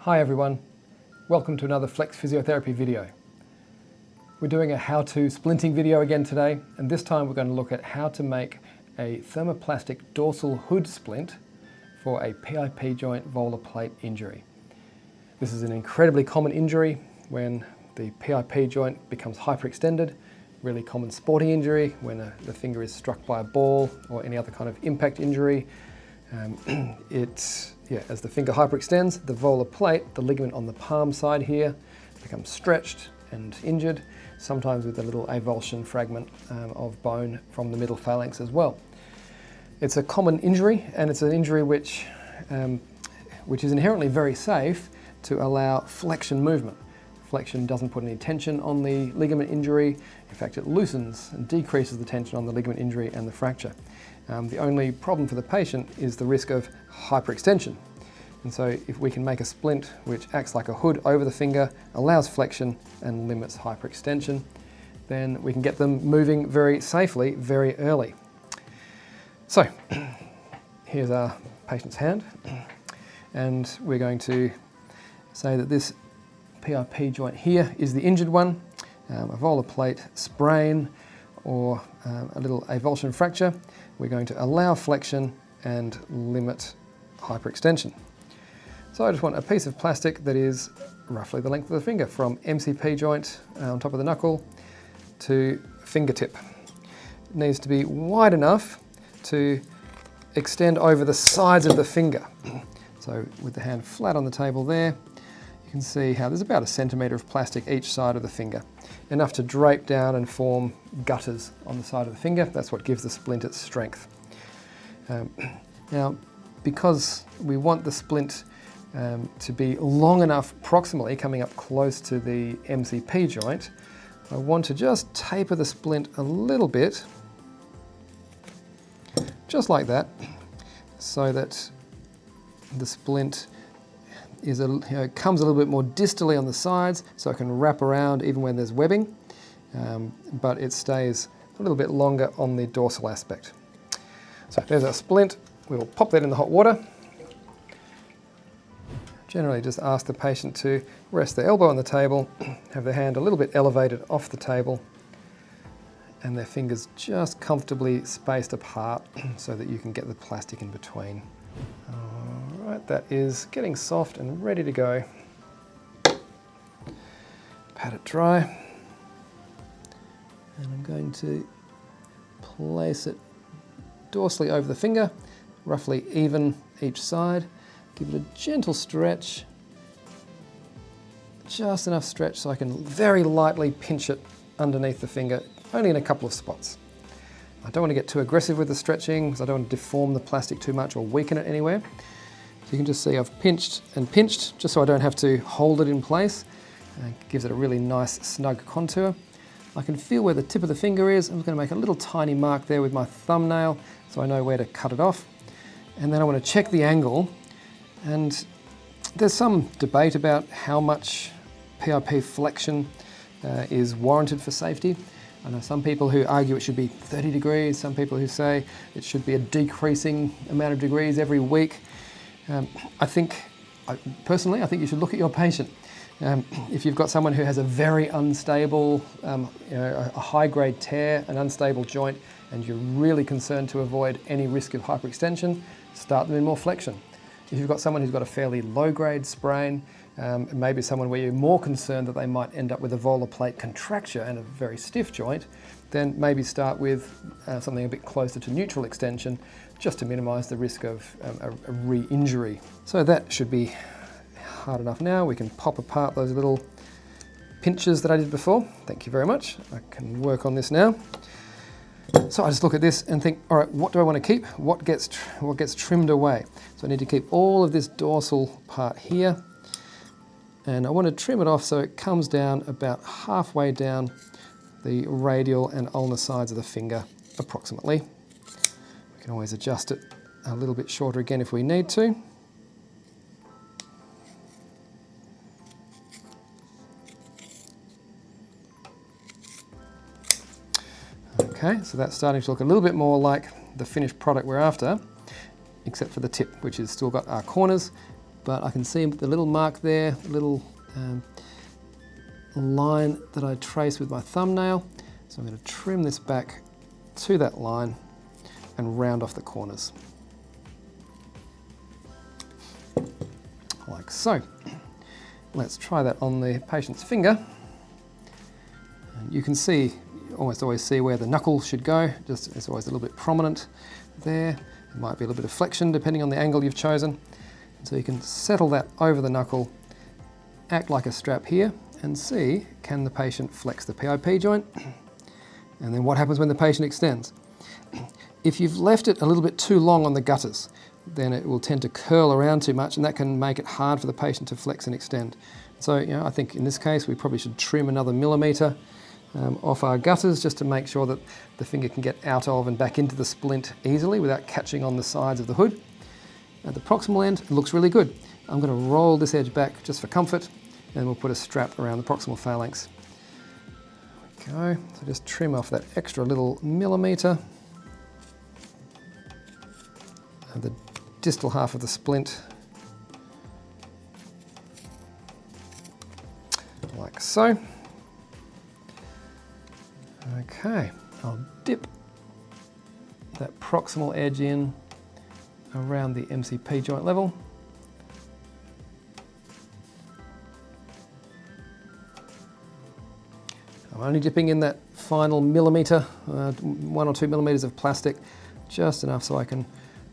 Hi everyone, welcome to another Flex Physiotherapy video. We're doing a how-to splinting video again today, and this time we're going to look at how to make a thermoplastic dorsal hood splint for a PIP joint volar plate injury. This is an incredibly common injury when the PIP joint becomes hyperextended, really common sporting injury when the finger is struck by a ball or any other kind of impact injury. As the finger hyperextends, the volar plate, the ligament on the palm side here, becomes stretched and injured, sometimes with a little avulsion fragment of bone from the middle phalanx as well. It's a common injury, and it's an injury which is inherently very safe to allow flexion movement. Flexion doesn't put any tension on the ligament injury. In fact, it loosens and decreases the tension on the ligament injury and the fracture. The only problem for the patient is the risk of hyperextension. And so if we can make a splint which acts like a hood over the finger, allows flexion and limits hyperextension, then we can get them moving very safely, very early. So here's our patient's hand, and we're going to say that this PIP joint here is the injured one, a volar plate sprain or a little avulsion fracture. We're going to allow flexion and limit hyperextension. So I just want a piece of plastic that is roughly the length of the finger, from MCP joint on top of the knuckle to fingertip. It needs to be wide enough to extend over the sides of the finger. So with the hand flat on the table there, you can see how there's about 1 centimetre of plastic each side of the finger, enough to drape down and form gutters on the side of the finger. That's what gives the splint its strength. Now, because we want the splint to be long enough proximally, coming up close to the MCP joint, I want to just taper the splint a little bit, just like that, so that the splint is comes a little bit more distally on the sides, so it can wrap around even when there's webbing, but it stays a little bit longer on the dorsal aspect. So there's our splint. We'll pop that in the hot water. Generally just ask the patient to rest their elbow on the table, have their hand a little bit elevated off the table, and their fingers just comfortably spaced apart so that you can get the plastic in between. All right, that is getting soft and ready to go. Pat it dry, and I'm going to place it dorsally over the finger, roughly even each side. Give it a gentle stretch, just enough stretch so I can very lightly pinch it underneath the finger, only in a couple of spots. I don't want to get too aggressive with the stretching because I don't want to deform the plastic too much or weaken it anywhere. So you can just see I've pinched and pinched just so I don't have to hold it in place. It gives it a really nice snug contour. I can feel where the tip of the finger is. I'm just going to make a little tiny mark there with my thumbnail so I know where to cut it off. And then I want to check the angle. And there's some debate about how much PIP flexion is warranted for safety. I know some people who argue it should be 30 degrees, some people who say it should be a decreasing amount of degrees every week. Personally, I think you should look at your patient. If you've got someone who has a very unstable, a high-grade tear, an unstable joint, and you're really concerned to avoid any risk of hyperextension, start them in more flexion. If you've got someone who's got a fairly low-grade sprain, maybe someone where you're more concerned that they might end up with a volar plate contracture and a very stiff joint, then maybe start with something a bit closer to neutral extension, just to minimise the risk of a re-injury. So that should be hard enough now. We can pop apart those little pinches that I did before. Thank you very much. I can work on this now. So I just look at this and think, all right, what do I want to keep? What gets trimmed away? So I need to keep all of this dorsal part here, and I want to trim it off so it comes down about halfway down the radial and ulnar sides of the finger, approximately. We can always adjust it a little bit shorter again if we need to. Okay, so that's starting to look a little bit more like the finished product we're after, except for the tip, which has still got our corners but I can see the little mark there, the little line that I trace with my thumbnail. So I'm going to trim this back to that line and round off the corners. Like so. Let's try that on the patient's finger. And you can see, you almost always see where the knuckle should go, just it's always a little bit prominent there. It might be a little bit of flexion depending on the angle you've chosen. So you can settle that over the knuckle, act like a strap here, and see, can the patient flex the PIP joint? And then what happens when the patient extends? If you've left it a little bit too long on the gutters, then it will tend to curl around too much, and that can make it hard for the patient to flex and extend. So, I think in this case we probably should trim another millimetre off our gutters just to make sure that the finger can get out of and back into the splint easily without catching on the sides of the hood. At the proximal end, it looks really good. I'm going to roll this edge back just for comfort, and we'll put a strap around the proximal phalanx. There we go. So just trim off that extra little millimetre. And the distal half of the splint, like so. Okay, I'll dip that proximal edge in around the MCP joint level. I'm only dipping in that final millimetre, 1 or 2 millimetres of plastic, just enough so I can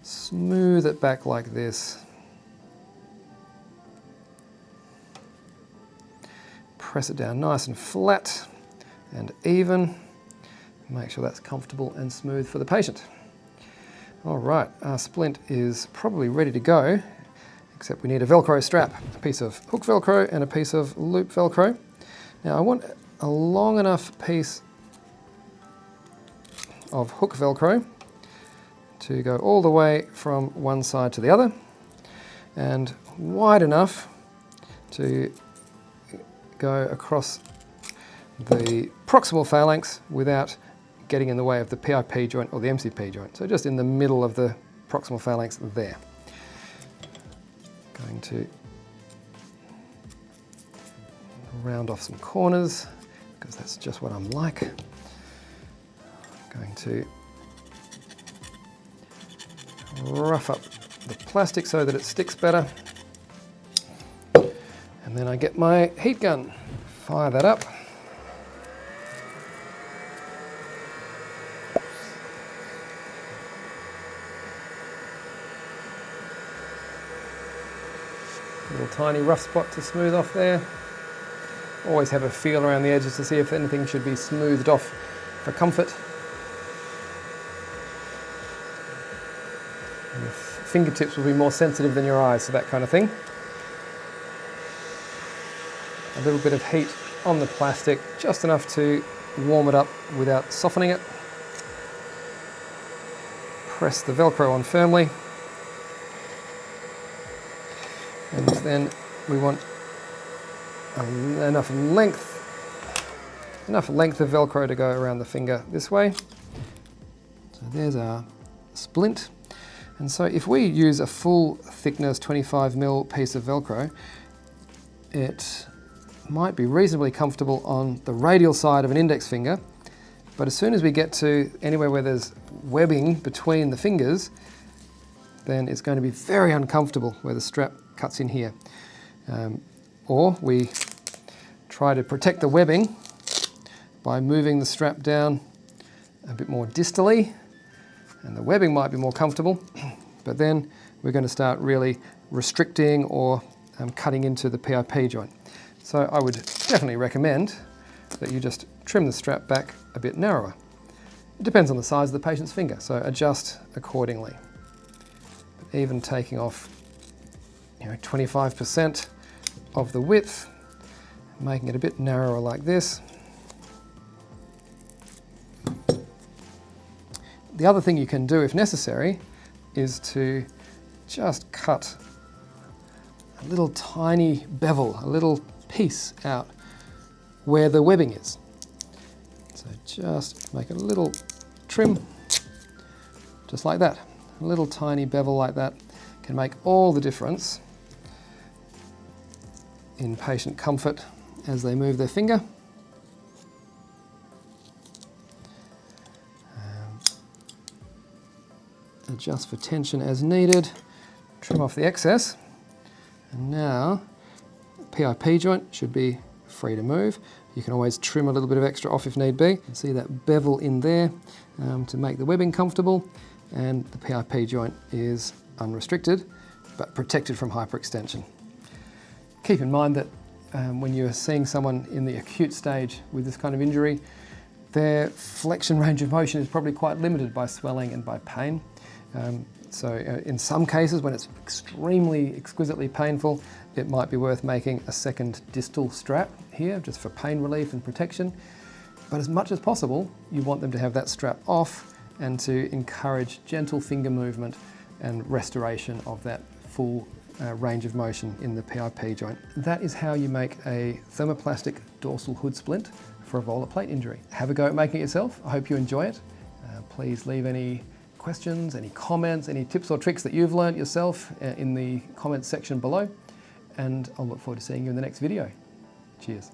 smooth it back like this. Press it down nice and flat and even. Make sure that's comfortable and smooth for the patient. All right, our splint is probably ready to go, except we need a Velcro strap, a piece of hook Velcro and a piece of loop Velcro. Now I want a long enough piece of hook Velcro to go all the way from one side to the other, and wide enough to go across the proximal phalanx without getting in the way of the PIP joint or the MCP joint. So just in the middle of the proximal phalanx there. Going to round off some corners because that's just what I'm like. Going to rough up the plastic so that it sticks better. And then I get my heat gun, fire that up. Little tiny rough spot to smooth off there. Always have a feel around the edges to see if anything should be smoothed off for comfort. And your fingertips will be more sensitive than your eyes to that kind of thing. A little bit of heat on the plastic, just enough to warm it up without softening it. Press the Velcro on firmly. And then we want enough length of Velcro to go around the finger this way. So there's our splint. And so if we use a full thickness 25mm piece of Velcro, it might be reasonably comfortable on the radial side of an index finger, but as soon as we get to anywhere where there's webbing between the fingers, then it's going to be very uncomfortable where the strap cuts in here. Or we try to protect the webbing by moving the strap down a bit more distally, and the webbing might be more comfortable, but then we're going to start really restricting or cutting into the PIP joint. So I would definitely recommend that you just trim the strap back a bit narrower. It depends on the size of the patient's finger, so adjust accordingly. But even taking off 25% of the width, making it a bit narrower like this. The other thing you can do, if necessary, is to just cut a little tiny bevel, a little piece out where the webbing is. So just make a little trim, just like that. A little tiny bevel like that can make all the difference in patient comfort as they move their finger. Adjust for tension as needed, trim off the excess, and now the PIP joint should be free to move. You can always trim a little bit of extra off if need be. You can see that bevel in there to make the webbing comfortable, and the PIP joint is unrestricted but protected from hyperextension. Keep in mind that when you're seeing someone in the acute stage with this kind of injury, their flexion range of motion is probably quite limited by swelling and by pain. So in some cases, when it's extremely exquisitely painful, it might be worth making a second distal strap here just for pain relief and protection. But as much as possible, you want them to have that strap off and to encourage gentle finger movement and restoration of that full range of motion in the PIP joint. That is how you make a thermoplastic dorsal hood splint for a volar plate injury. Have a go at making it yourself. I hope you enjoy it. Please leave any questions, any comments, any tips or tricks that you've learned yourself in the comments section below. And I'll look forward to seeing you in the next video. Cheers.